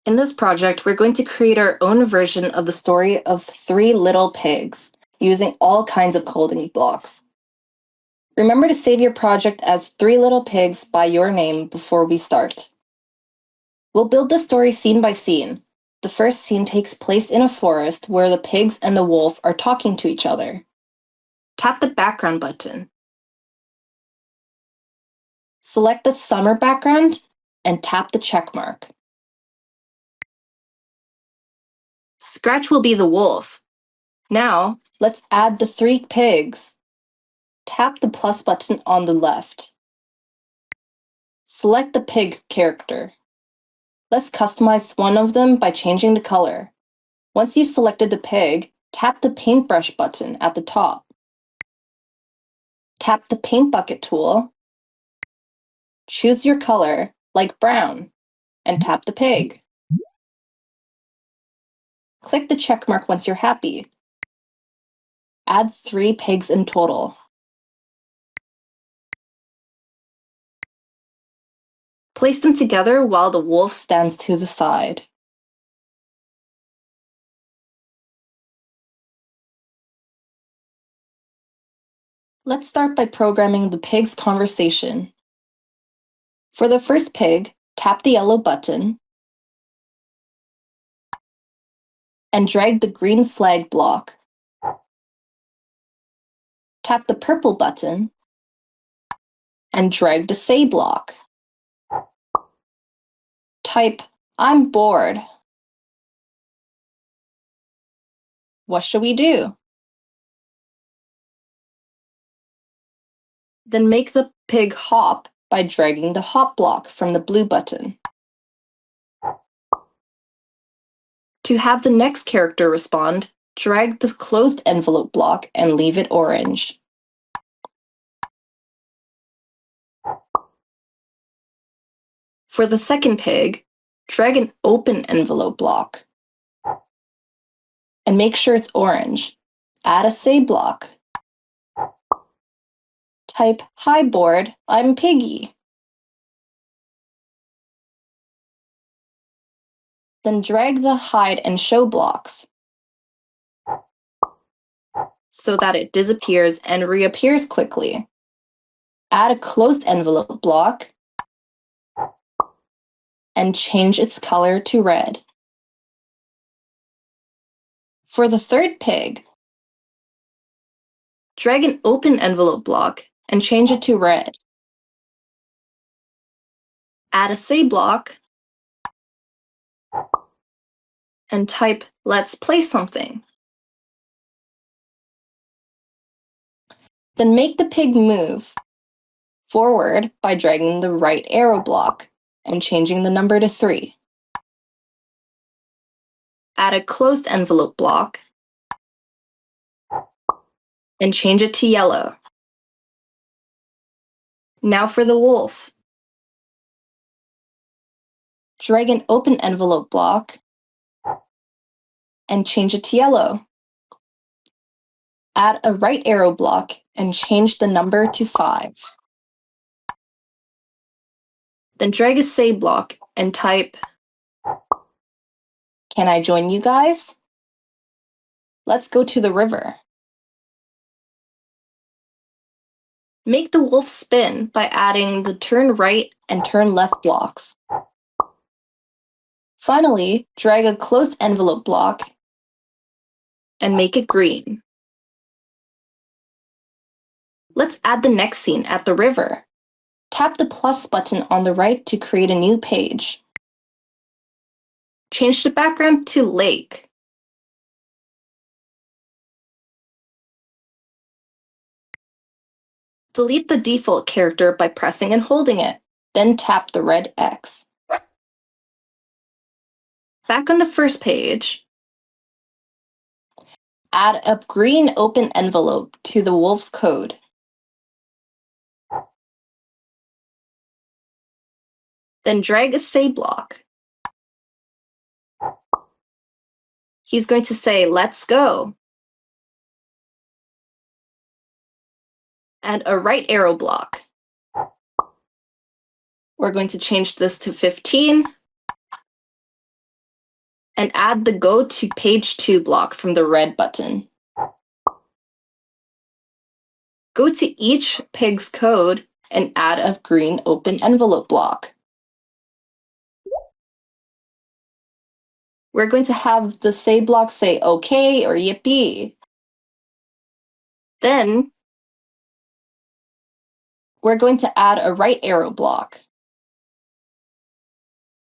In this project, we're going to create our own version of the story of Three Little Pigs, using all kinds of coding blocks. Remember to save your project as Three Little Pigs by your name before we start. We'll build the story scene by scene. The first scene takes place in a forest where the pigs and the wolf are talking to each other. Tap the background button. Select the summer background and tap the check mark. Scratch will be the wolf. Now, let's add the three pigs. Tap the plus button on the left. Select the pig character. Let's customize one of them by changing the color. Once you've selected the pig, tap the paintbrush button at the top. Tap the paint bucket tool. Choose your color, like brown, and tap the pig. Click the check mark once you're happy. Add 3 pigs in total. Place them together while the wolf stands to the side. Let's start by programming the pig's conversation. For the first pig, tap the yellow button and drag the green flag block. Tap the purple button and drag the say block. Type, "I'm bored. What should we do?" Then make the pig hop by dragging the hop block from the blue button. To have the next character respond, drag the closed envelope block and leave it orange. For the second pig, drag an open envelope block and make sure it's orange. Add a say block. Type, "Hi board, I'm Piggy." Then drag the hide and show blocks so that it disappears and reappears quickly. Add a closed envelope block and change its color to red. For the third pig, drag an open envelope block and change it to red. Add a say block and type, "Let's play something." Then make the pig move forward by dragging the right arrow block and changing the number to 3. Add a closed envelope block and change it to yellow. Now for the wolf. Drag an open envelope block and change it to yellow. Add a right arrow block and change the number to 5. Then drag a say block and type, "Can I join you guys? Let's go to the river." Make the wolf spin by adding the turn right and turn left blocks. Finally, drag a closed envelope block and make it green. Let's add the next scene at the river. Tap the plus button on the right to create a new page. Change the background to lake. Delete the default character by pressing and holding it, then tap the red X. Back on the first page, add a green open envelope to the wolf's code. Then drag a say block. He's going to say, "Let's go." And a right arrow block. We're going to change this to 15 and add the Go to Page 2 block from the red button. Go to each pig's code and add a green open envelope block. We're going to have the say block say okay or yippee. Then we're going to add a right arrow block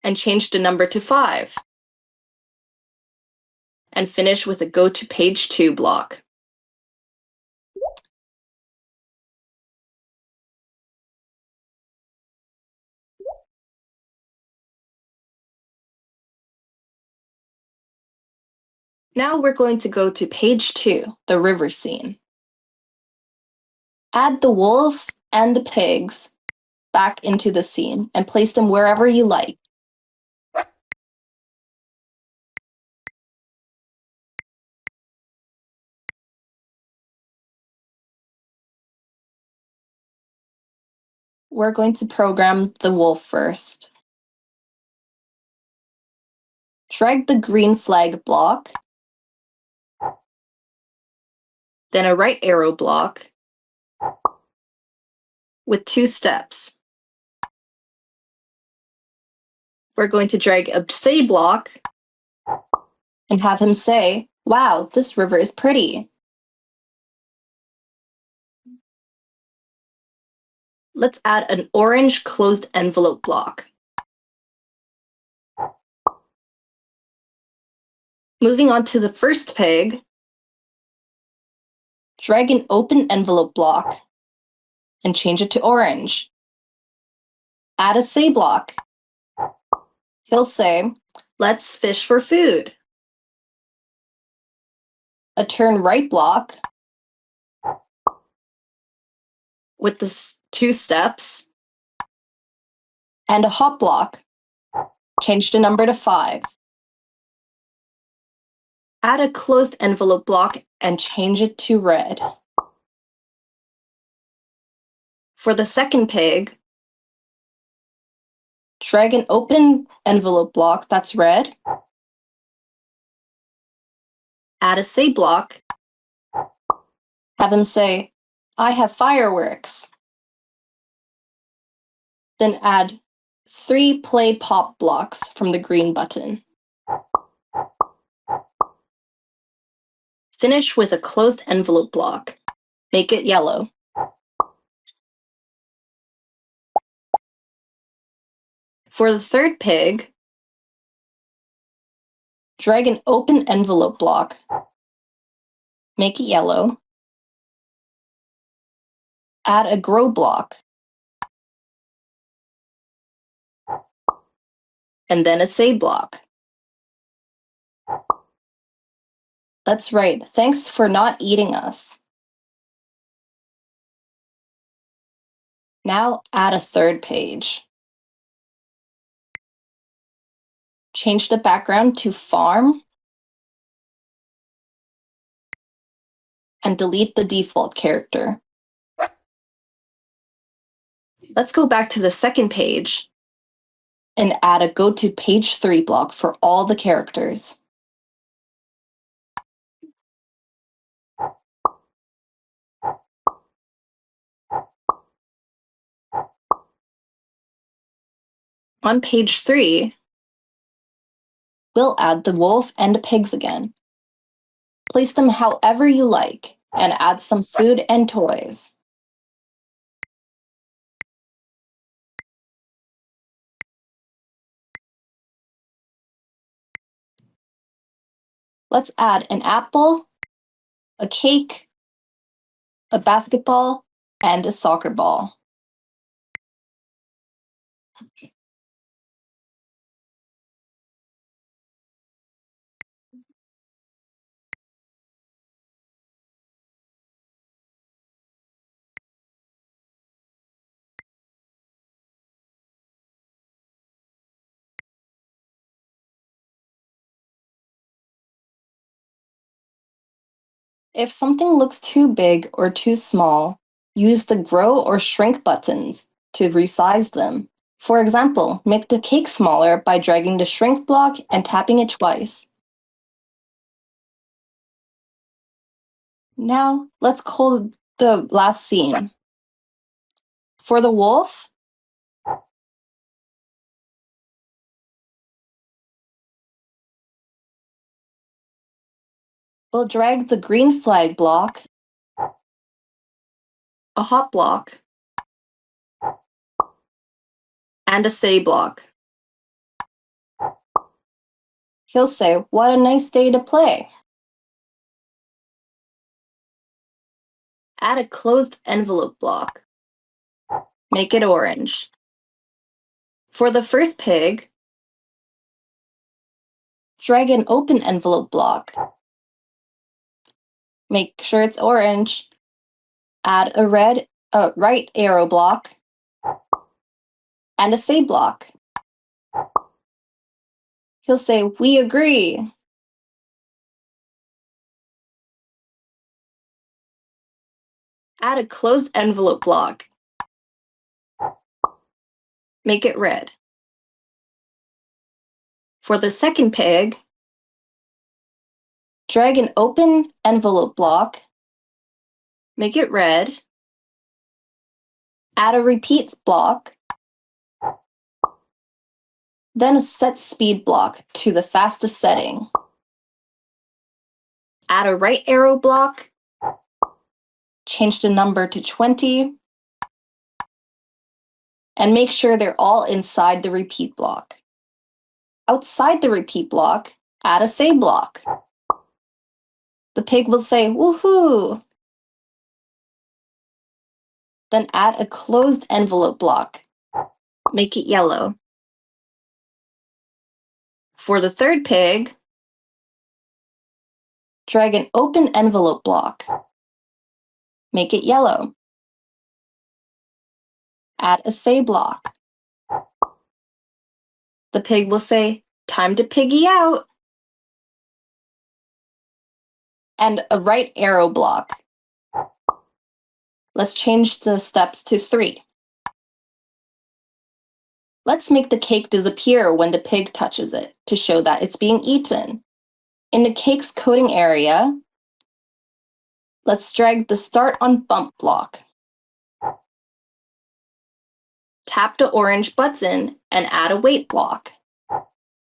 and change the number to 5. And finish with a Go to Page 2 block. Now we're going to go to Page 2, the river scene. Add the wolf and the pigs back into the scene and place them wherever you like. We're going to program the wolf first. Drag the green flag block, then a right arrow block with 2 steps. We're going to drag a say block and have him say, "Wow, this river is pretty." Let's add an orange closed envelope block. Moving on to the first pig, drag an open envelope block and change it to orange. Add a say block. He'll say, "Let's fish for food." A turn right block with the 2 steps, and a hop block. Change the number to 5. Add a closed envelope block and change it to red. For the second pig, drag an open envelope block that's red, add a say block, have him say, "I have fireworks." Then add 3 play pop blocks from the green button. Finish with a closed envelope block. Make it yellow. For the third pig, drag an open envelope block. Make it yellow. Add a grow block. And then a say block. That's right. Thanks for not eating us. Now add a third page. Change the background to farm and delete the default character. Let's go back to the second page and add a Go to Page 3 block for all the characters. On page 3, we'll add the wolf and the pigs again. Place them however you like and add some food and toys. Let's add an apple, a cake, a basketball, and a soccer ball. If something looks too big or too small, use the grow or shrink buttons to resize them. For example, make the cake smaller by dragging the shrink block and tapping it twice. Now, let's code the last scene. For the wolf, we'll drag the green flag block, a hop block, and a say block. He'll say, "What a nice day to play." Add a closed envelope block. Make it orange. For the first pig, drag an open envelope block. Make sure it's orange. Add a right arrow block and a say block. He'll say, "We agree." Add a closed envelope block. Make it red. For the second pig, drag an open envelope block. Make it red. Add a repeats block. Then a set speed block to the fastest setting. Add a right arrow block. Change the number to 20. And make sure they're all inside the repeat block. Outside the repeat block, add a say block. The pig will say, "Woohoo!" Then add a closed envelope block. Make it yellow. For the third pig, drag an open envelope block. Make it yellow. Add a say block. The pig will say, "Time to piggy out." And a right arrow block. Let's change the steps to 3. Let's make the cake disappear when the pig touches it to show that it's being eaten. In the cake's coating area, let's drag the Start on Bump block. Tap the orange button and add a wait block.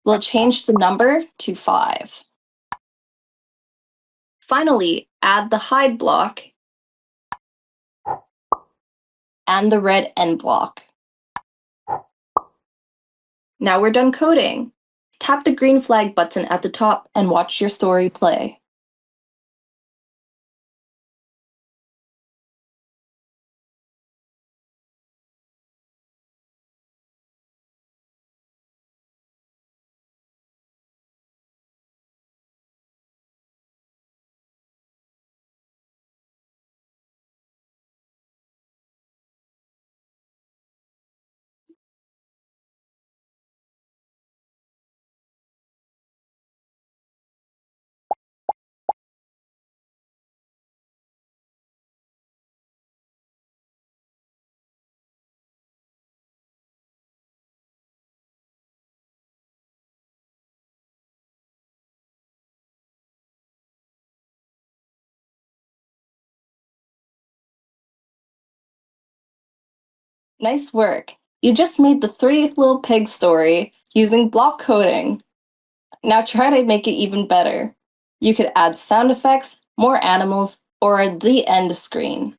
We'll change the number to 5. Finally, add the hide block and the red end block. Now we're done coding. Tap the green flag button at the top and watch your story play. Nice work! You just made the 3 Little Pigs story using block coding. Now try to make it even better. You could add sound effects, more animals, or the end screen.